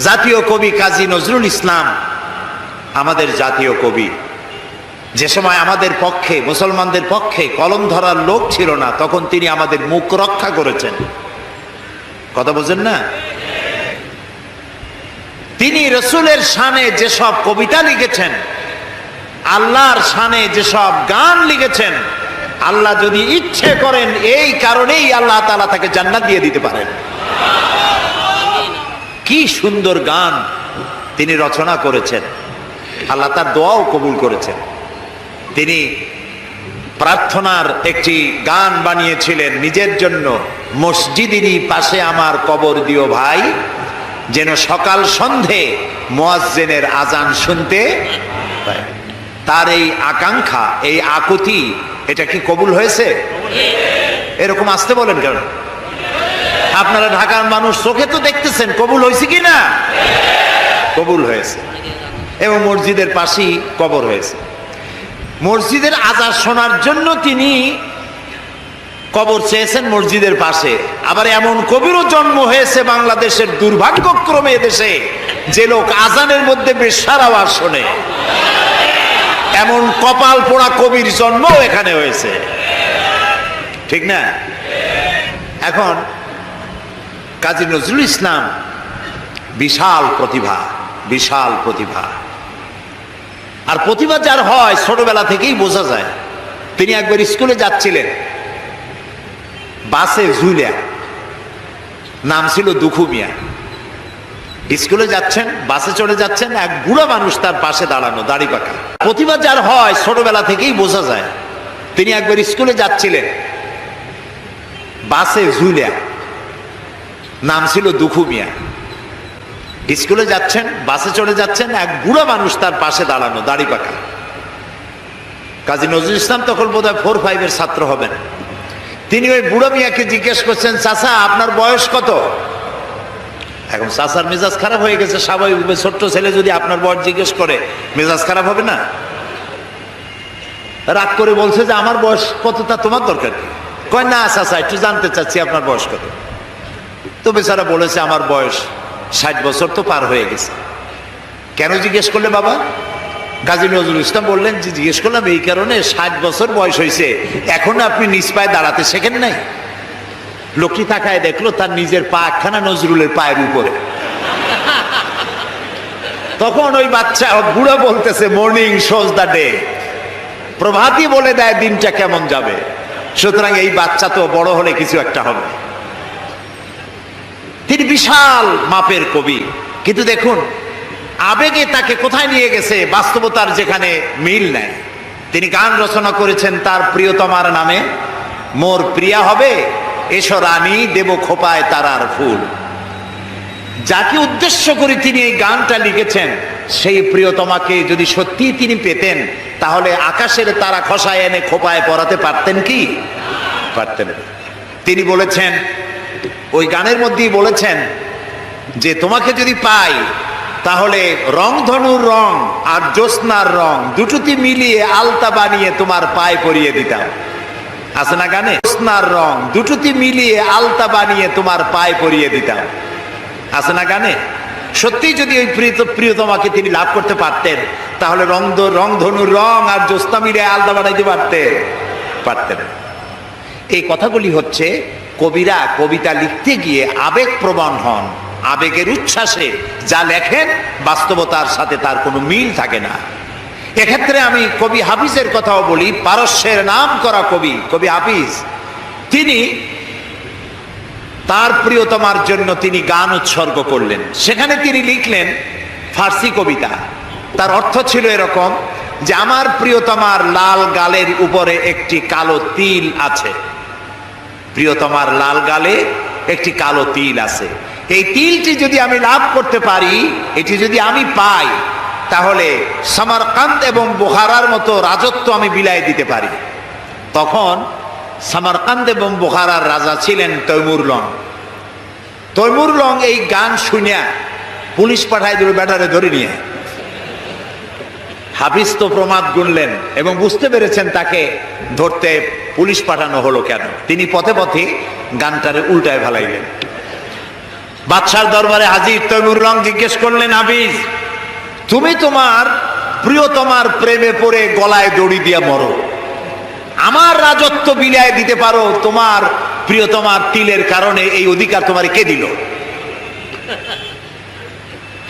জাতীয় কবি কাজী নজরুল ইসলাম আমাদের জাতীয় কবি। যে সময় আমাদের পক্ষে, মুসলমানদের পক্ষে কলম ধরার লোক ছিল না, তখন তিনি আমাদের মুখ রক্ষা করেছেন। কথা বোঝেন না? তিনি রসুলের শানে যেসব কবিতা লিখেছেন, আল্লাহর শানে যেসব গান লিখেছেন, আল্লাহ যদি ইচ্ছে করেন এই কারণেই আল্লাহ তাআলা তাকে জান্নাত দিয়ে দিতে পারেন। কি সুন্দর গান তিনি রচনা করেছেন, আল্লাহ তার দোয়াও কবুল করেছেন। তিনি প্রার্থনার একটি গান বানিয়েছিলেন নিজের জন্য, মসজিদেরই পাশে আমার কবর দিও ভাই, যেন সকাল সন্ধে মুয়াজ্জিনের আজান শুনতে পাই। তার এই আকাঙ্ক্ষা, এই আকুতি, এটা কি কবুল হয়েছে? এরকম আসতে বলেন কেন? আপনারা ঢাকার মানুষ, চোখে তো দেখতেছেন কবুল হয়েছে কি না? কবুল হয়েছে। এবং মসজিদের পাশেই কবর হয়েছে। মসজিদের আজান শোনার জন্য তিনি কবর চেয়েছেন মসজিদের পাশে। আবার এমন কবিরও জন্ম হয়েছে বাংলাদেশের, দুর্ভাগ্যক্রমে দেশে, যে লোক আজানের মধ্যে বেশ্যার আওয়াজ শোনে। এমন কপাল পোড়া কবির জন্ম এখানে হয়েছে, ঠিক না? এখন কাজী নজরুল ইসলাম বিশাল প্রতিভা, বিশাল প্রতিভা। আর প্রতিভা যার হয় ছোটবেলা থেকেই বোঝা যায়। তিনি একবার স্কুলে যাচ্ছিলেন, বাসে ঝুলিয়া, নাম ছিল দুখু মিয়া। স্কুলে যাচ্ছেন, বাসে চড়ে যাচ্ছেন, এক বুড়া মানুষ তার পাশে দাঁড়ানো, দাড়ি পাকা। প্রতিভা যার হয় ছোটবেলা থেকেই বোঝা যায়। তিনি একবার স্কুলে যাচ্ছিলেন, বাসে ঝুলিয়া, নাম ছিল দুখু মিয়া। স্কুলে যাচ্ছেন, বাসে চড়ে যাচ্ছেন, এক বুড়া মানুষ তার পাশে দাঁড়ানো, দাড়ি পাকা। কাজী নজরুল ইসলাম তখন বোধহয় 4-5 ছাত্র হবেন। তিনি ওই বুড়া মিয়াকে জিজ্ঞেস করছেন, চাচা আপনার বয়স কত? এখন চাচার মেজাজ খারাপ হয়ে গেছে স্বাভাবিকভাবে। ছোট্ট ছেলে যদি আপনার বয়স জিজ্ঞেস করে, মেজাজ খারাপ হবে না? রাগ করে বলছে যে আমার বয়স কত তা তোমার দরকার কি? কয় না চাচা, একটু জানতে চাচ্ছি আপনার বয়স কত। তো বেচারা বলেছে আমার বয়স 60 বছর তো পার হয়ে গেছে। কেন জিজ্ঞেস করলে বাবা? কাজী নজরুল ইসলাম বললেন যে জিজ্ঞেস করলাম এই কারণে, 60 বছর বয়স হয়েছে, এখনো আপনি নিজ পায়ে দাঁড়াতে শেখেন নাই। লোকটি তাকায় দেখলো তার নিজের পা একখানা নজরুলের পায়ের উপরে। তখন ওই বাচ্চা বুড়া বলতেছে, মর্নিং শোজ দ্য ডে, প্রভাতই বলে দেয় দিনটা কেমন যাবে। সুতরাং এই বাচ্চা তো বড় হলে কিছু একটা হবে। তিনি বিশাল মাপের কবি, কিন্তু দেখুন আবেগে তাকে কোথায় নিয়ে গেছে, বাস্তবতার যেখানে মিল নেয়। তিনি গান রচনা করেছেন তার প্রিয়তমার নামে, মোর প্রিয়া হবে এসো রানী, দেব খোপায় তারার ফুল। যাকে উদ্দেশ্য করে তিনি এই গানটা লিখেছেন, সেই প্রিয়তমাকে যদি সত্যি তিনি পেতেন, তাহলে আকাশের তারা খসায় এনে খোপায় পরাতে পারতেন কি? পারতেন। তিনি বলেছেন, ওই গানের মধ্যেই বলেছেন যে তোমাকে যদি পাই তাহলে রংধনুর রং আর জ্যোৎস্নার রং দুটোতে মিলিয়ে আলতা বানিয়ে তোমার পায়ে পরিয়ে দিতাম। আছে না গানে? জ্যোৎস্নার রং দুটোতে মিলিয়ে আলতা বানিয়ে তোমার পায়ে পরিয়ে দিতাম। আছে না গানে? সত্যি যদি ওই প্রিয়তমাকে তিনি লাভ করতে পারতেন, তাহলে রংধনুর রং আর জ্যোৎস্না মিলিয়ে আলতা বানাইতে পারতেন। এই কথাগুলি হচ্ছে কবিরা কবিতা লিখতে গিয়ে আবেগ প্রবণ হন, আবেগের উচ্ছ্বাসে যা লেখেন বাস্তবতার সাথে তার কোনো মিল থাকে না। এক্ষেত্রে আমি কবি হাফিজের কথাও বলি। পারস্যের নাম করা কবি, কবি হাফিজ, তিনি তার প্রিয়তমার জন্য তিনি গান উৎসর্গ করলেন। সেখানে তিনি লিখলেন ফার্সি কবিতা। তার অর্থ ছিল এরকম যে আমার প্রিয়তমার লাল গালের উপরে একটি কালো তিল আছে। প্রিয়তমার লাল গালে একটি কালো তিল আছে। এই তিলটি যদি আমি লাভ করতে পারি, এটি যদি আমি পাই, তাহলে সামারকান্দ এবং বুখারার মতো রাজত্ব আমি বিলাই দিতে পারি। তখন সামারকান্দ এবং বুখারার রাজা ছিলেন তৈমুর লং। তৈমুর লং এই গান শুনিয়া পুলিশ পাঠায় দিল, ব্যাটারে ধরে নিয়ে। হাফিজ তো প্রমাদ গুনলেন এবং বুঝতে পেরেছেন তাকে ধরতে পুলিশ পাঠানো হলো কেন। তিনি পথে পথে গানটারে উল্টায় ফেলাইলেন। বাদশার দরবারে হাজির তৈমুর রং জিজ্ঞেস করলেন, হাফিজ তুমি তোমার প্রিয়তমার প্রেমে পড়ে গলায় দড়ি দিয়া মরো, আমার রাজত্ব বিলায় দিতে পারো, তোমার প্রিয়তমার তিলের কারণে এই অধিকার তোমার কে দিল?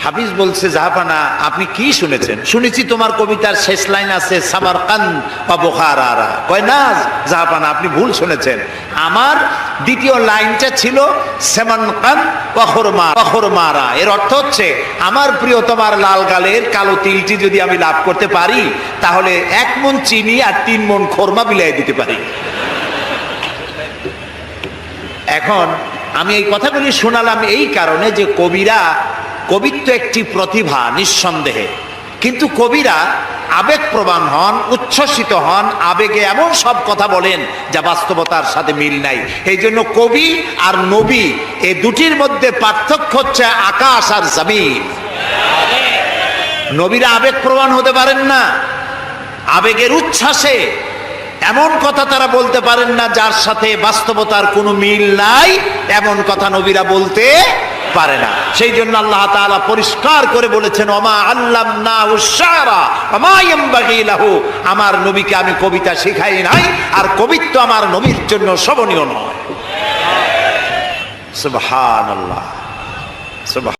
হাফিজ বলছে, জাহাপানা আপনি কি শুনেছেন? শুনেছি তোমার কবিতার শেষ লাইন আছে সামারকান্দ বা বুখারা। কয় না জাহাপানা, আপনি ভুল শুনেছেন। আমার দ্বিতীয় লাইনটা ছিল সেমানকান্দ বা খরমারা। এর অর্থ হচ্ছে আমার প্রিয়তমার লাল গালের কালো তিলটি যদি আমি লাভ করতে পারি, তাহলে 1 মণ চিনি আর 3 মণ খোরমা বিলাই দিতে পারি। এখন আমি এই কথাগুলি শোনালাম এই কারণে যে কবিত্ব একটি প্রতিভা নিঃসন্দেহে, কিন্তু কবিরা আবেগপ্রবণ হন, উচ্ছ্বসিত হন, আবেগে এমন সব কথা বলেন যা বাস্তবতার সাথে মিল নাই। এই জন্য কবি আর নবী এই দুটির মধ্যে পার্থক্য হচ্ছে আকাশ আর জমিন। নবীরা আবেগপ্রবণ হতে পারেন না, আবেগের উচ্ছ্বাসে এমন কথা তারা বলতে পারেন না যার সাথে বাস্তবতার কোনো মিল নাই, এমন কথা নবীরা বলতে পারে না। সেই জন্য আল্লাহ তাআলা পরিষ্কার করে বলেছেন, ওমা আল্লামনাহু শি'রা ওমা ইয়ানবাগী লাহু, আমার নবীকে আমি কবিতা শেখাই নাই, আর কবিত্ব আমার নবীর জন্য শোভনীয় নয়। সুবহানাল্লাহ।